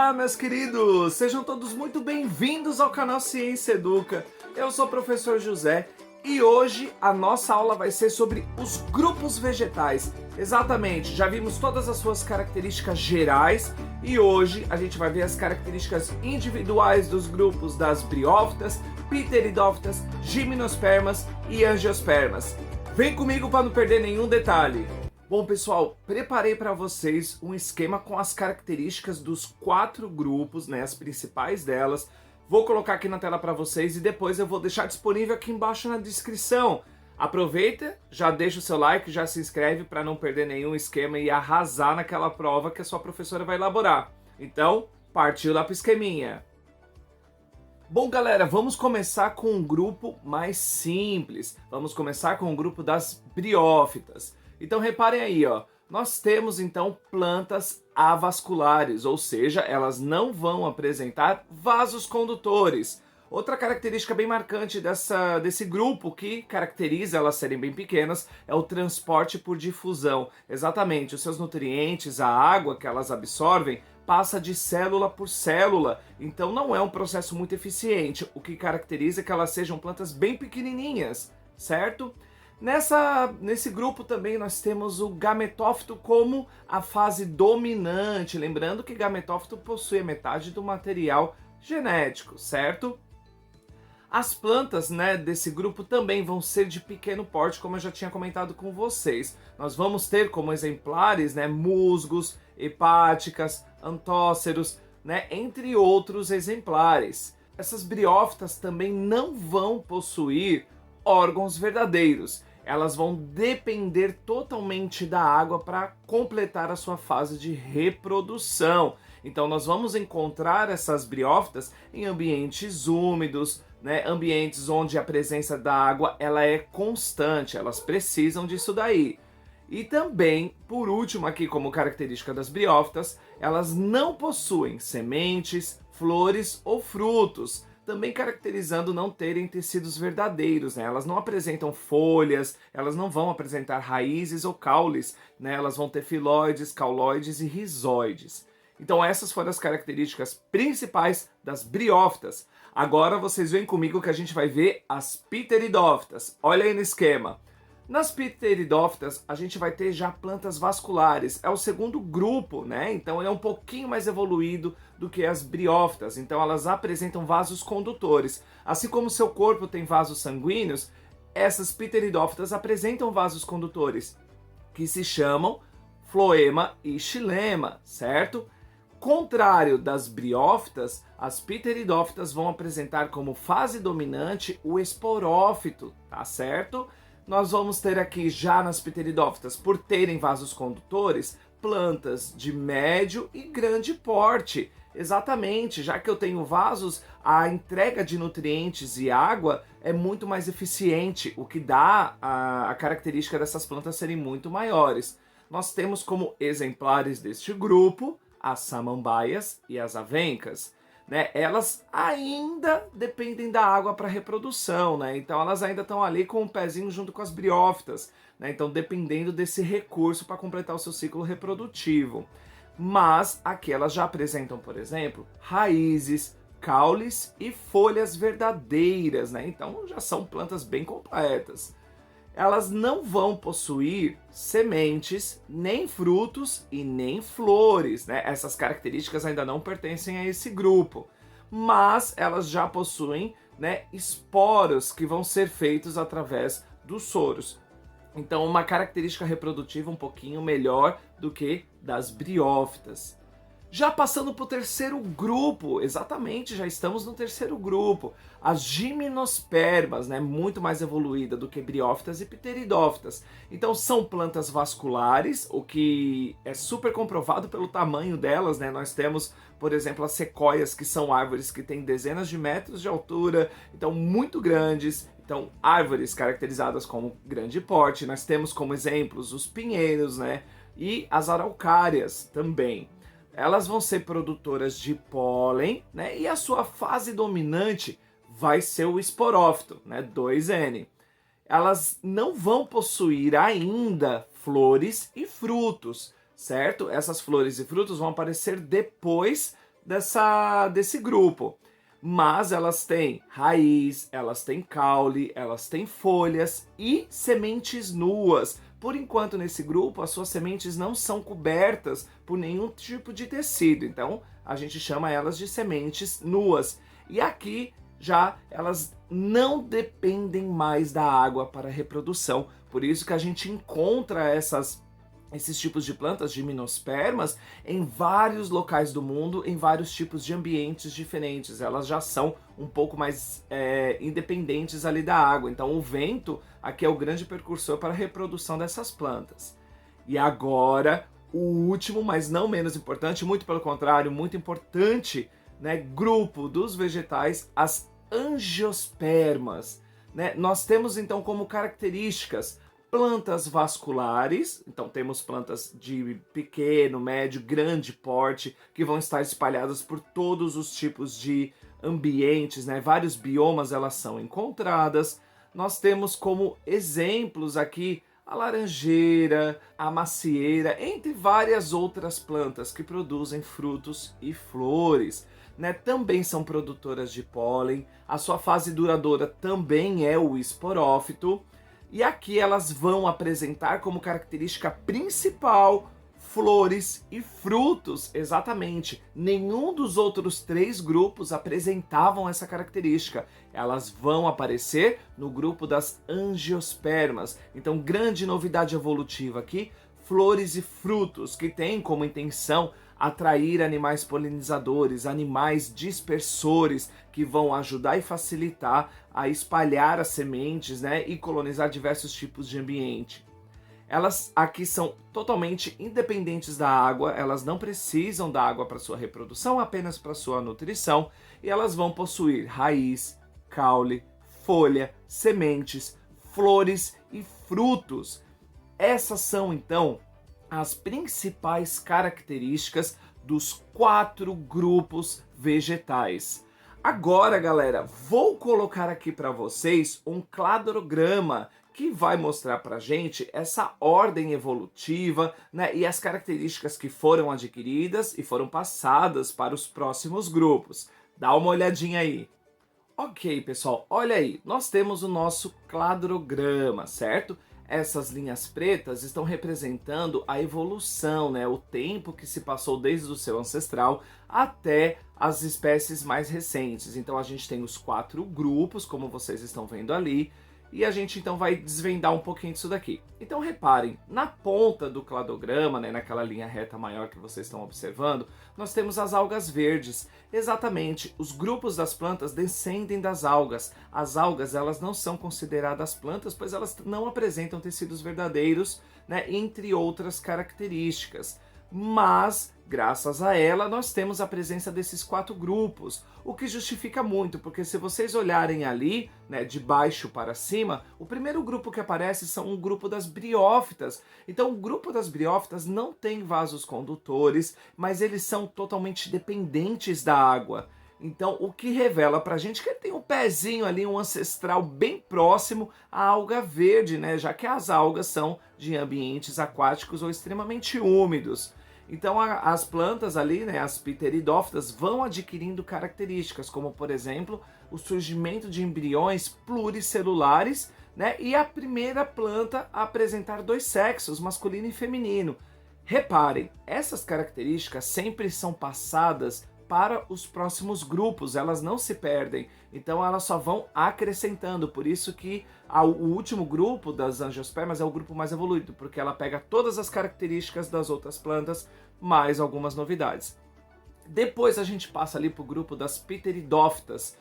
Olá, meus queridos! Sejam todos muito bem-vindos ao canal Ciência Educa. Eu sou o professor José e hoje a nossa aula vai ser sobre os grupos vegetais. Exatamente, já vimos todas as suas características gerais e hoje a gente vai ver as características individuais dos grupos das briófitas, pteridófitas, gimnospermas e angiospermas. Vem comigo para não perder nenhum detalhe. Bom, pessoal, preparei para vocês um esquema com as características dos 4 grupos, né, as principais delas. Vou colocar aqui na tela para vocês e depois eu vou deixar disponível aqui embaixo na descrição. Aproveita, já deixa o seu like, já se inscreve para não perder nenhum esquema e arrasar naquela prova que a sua professora vai elaborar. Então, partiu lá pro esqueminha. Bom, galera, vamos começar com um grupo mais simples. Vamos começar com o grupo das briófitas. Então reparem aí, ó, nós temos então plantas avasculares, ou seja, elas não vão apresentar vasos condutores. Outra característica bem marcante desse grupo que caracteriza elas serem bem pequenas é o transporte por difusão. Exatamente, os seus nutrientes, a água que elas absorvem, passa de célula por célula, então não é um processo muito eficiente, o que caracteriza que elas sejam plantas bem pequenininhas, certo? Nesse grupo também nós temos o gametófito como a fase dominante, lembrando que gametófito possui metade do material genético, certo? As plantas, né, desse grupo também vão ser de pequeno porte, como eu já tinha comentado com vocês. Nós vamos ter como exemplares, né, musgos, hepáticas, antóceros, né, entre outros exemplares. Essas briófitas também não vão possuir órgãos verdadeiros. Elas vão depender totalmente da água para completar a sua fase de reprodução. Então nós vamos encontrar essas briófitas em ambientes úmidos, né, ambientes onde a presença da água ela é constante, elas precisam disso daí. E também, por último aqui como característica das briófitas, elas não possuem sementes, flores ou frutos, também caracterizando não terem tecidos verdadeiros, né? Elas não apresentam folhas, elas não vão apresentar raízes ou caules, né? Elas vão ter filóides, cauloides e rizóides. Então essas foram as características principais das briófitas. Agora vocês vêm comigo que a gente vai ver as pteridófitas. Olha aí no esquema. Nas pteridófitas, a gente vai ter já plantas vasculares, é o segundo grupo, né? Então ele é um pouquinho mais evoluído do que as briófitas, então elas apresentam vasos condutores. Assim como o seu corpo tem vasos sanguíneos, essas pteridófitas apresentam vasos condutores, que se chamam floema e xilema, certo? Contrário das briófitas, as pteridófitas vão apresentar como fase dominante o esporófito, tá certo? Nós vamos ter aqui já nas pteridófitas, por terem vasos condutores, plantas de médio e grande porte. Exatamente, já que eu tenho vasos, a entrega de nutrientes e água é muito mais eficiente, o que dá a característica dessas plantas serem muito maiores. Nós temos como exemplares deste grupo as samambaias e as avencas. Né, elas ainda dependem da água para reprodução, né? Então elas ainda estão ali com o pezinho junto com as briófitas, né? Então dependendo desse recurso para completar o seu ciclo reprodutivo. Mas aqui elas já apresentam, por exemplo, raízes, caules e folhas verdadeiras, né? Então já são plantas bem completas. Elas não vão possuir sementes, nem frutos e nem flores, né? Essas características ainda não pertencem a esse grupo, mas elas já possuem, né, esporos que vão ser feitos através dos soros. Então, uma característica reprodutiva um pouquinho melhor do que das briófitas. Já passando para o terceiro grupo, exatamente, já estamos no terceiro grupo, as gimnospermas, né, muito mais evoluída do que briófitas e pteridófitas. Então são plantas vasculares, o que é super comprovado pelo tamanho delas, né? Nós temos, por exemplo, as sequoias, que são árvores que têm dezenas de metros de altura, então muito grandes. Então, árvores caracterizadas como grande porte. Nós temos como exemplos os pinheiros, né, e as araucárias também. Elas vão ser produtoras de pólen, né? E a sua fase dominante vai ser o esporófito, né? 2N. Elas não vão possuir ainda flores e frutos, certo? Essas flores e frutos vão aparecer depois desse grupo. Mas elas têm raiz, elas têm caule, elas têm folhas e sementes nuas. Por enquanto, nesse grupo, as suas sementes não são cobertas por nenhum tipo de tecido. Então, a gente chama elas de sementes nuas. E aqui, já elas não dependem mais da água para a reprodução. Por isso que a gente encontra esses tipos de plantas, gimnospermas, em vários locais do mundo, em vários tipos de ambientes diferentes. Elas já são um pouco mais independentes ali da água. Então o vento aqui é o grande precursor para a reprodução dessas plantas. E agora, o último, mas não menos importante, muito pelo contrário, muito importante, né, grupo dos vegetais, as angiospermas. Né? Nós temos então como características plantas vasculares, então temos plantas de pequeno, médio, grande porte, que vão estar espalhadas por todos os tipos de ambientes, né? Vários biomas elas são encontradas. Nós temos como exemplos aqui a laranjeira, a macieira, entre várias outras plantas que produzem frutos e flores. Né, também são produtoras de pólen, a sua fase duradoura também é o esporófito, e aqui elas vão apresentar como característica principal flores e frutos, exatamente. Nenhum dos outros 3 grupos apresentavam essa característica. Elas vão aparecer no grupo das angiospermas. Então, grande novidade evolutiva aqui, flores e frutos, que tem como intenção atrair animais polinizadores, animais dispersores, que vão ajudar e facilitar a espalhar as sementes, né, e colonizar diversos tipos de ambiente. Elas aqui são totalmente independentes da água, elas não precisam da água para sua reprodução, apenas para sua nutrição, e elas vão possuir raiz, caule, folha, sementes, flores e frutos. Essas são então as principais características dos 4 grupos vegetais. Agora, galera, vou colocar aqui para vocês um cladograma que vai mostrar para gente essa ordem evolutiva, né, e as características que foram adquiridas e foram passadas para os próximos grupos. Dá uma olhadinha aí. Ok, pessoal, olha aí, nós temos o nosso cladograma, certo? Essas linhas pretas estão representando a evolução, né? O tempo que se passou desde o seu ancestral até as espécies mais recentes. Então a gente tem os 4 grupos, como vocês estão vendo ali, e a gente então vai desvendar um pouquinho disso daqui. Então reparem, na ponta do cladograma, né, naquela linha reta maior que vocês estão observando, nós temos as algas verdes. Exatamente, os grupos das plantas descendem das algas. As algas, elas não são consideradas plantas, pois elas não apresentam tecidos verdadeiros, né, entre outras características. Mas, graças a ela, nós temos a presença desses 4 grupos, o que justifica muito, porque se vocês olharem ali, né, de baixo para cima, o primeiro grupo que aparece são um grupo das briófitas. Então, o grupo das briófitas não tem vasos condutores, mas eles são totalmente dependentes da água. Então, o que revela pra gente que ele tem um pezinho ali, um ancestral bem próximo à alga verde, né? Já que as algas são de ambientes aquáticos ou extremamente úmidos. Então, as plantas ali, né, as pteridófitas, vão adquirindo características, como, por exemplo, o surgimento de embriões pluricelulares, né? E a primeira planta a apresentar 2 sexos, masculino e feminino. Reparem, essas características sempre são passadas para os próximos grupos, elas não se perdem, então elas só vão acrescentando, por isso que o último grupo das angiospermas é o grupo mais evoluído, porque ela pega todas as características das outras plantas, mais algumas novidades. Depois a gente passa ali para o grupo das pteridófitas.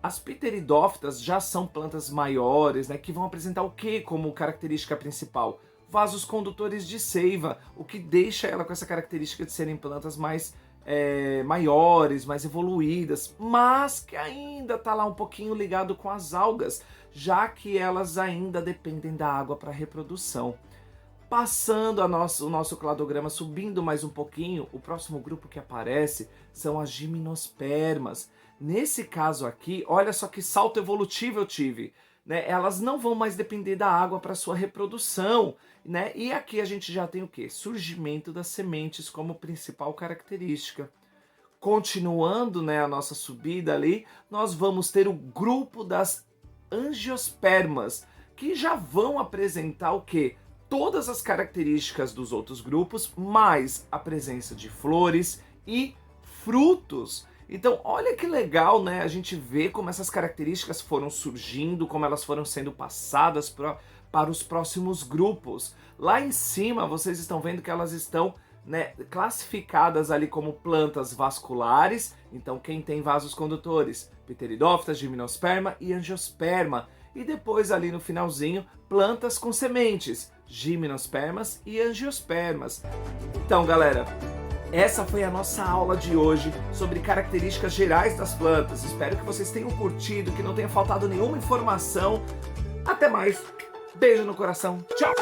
As pteridófitas já são plantas maiores, né, que vão apresentar o que como característica principal? Vasos condutores de seiva, o que deixa ela com essa característica de serem plantas mais maiores, mais evoluídas, mas que ainda está lá um pouquinho ligado com as algas, já que elas ainda dependem da água para reprodução. Passando o nosso cladograma, subindo mais um pouquinho, o próximo grupo que aparece são as gimnospermas. Nesse caso aqui, olha só que salto evolutivo eu tive. Né, elas não vão mais depender da água para sua reprodução, né? E aqui a gente já tem o que? Surgimento das sementes como principal característica. Continuando, né, a nossa subida ali, nós vamos ter o grupo das angiospermas, que já vão apresentar o quê? Todas as características dos outros grupos, mais a presença de flores e frutos. Então, olha que legal, né? A gente vê como essas características foram surgindo, como elas foram sendo passadas para os próximos grupos. Lá em cima, vocês estão vendo que elas estão, né, classificadas ali como plantas vasculares. Então, quem tem vasos condutores? Pteridófitas, gimnosperma e angiosperma. E depois, ali no finalzinho, plantas com sementes, gimnospermas e angiospermas. Então, galera, essa foi a nossa aula de hoje sobre características gerais das plantas. Espero que vocês tenham curtido, que não tenha faltado nenhuma informação. Até mais. Beijo no coração. Tchau.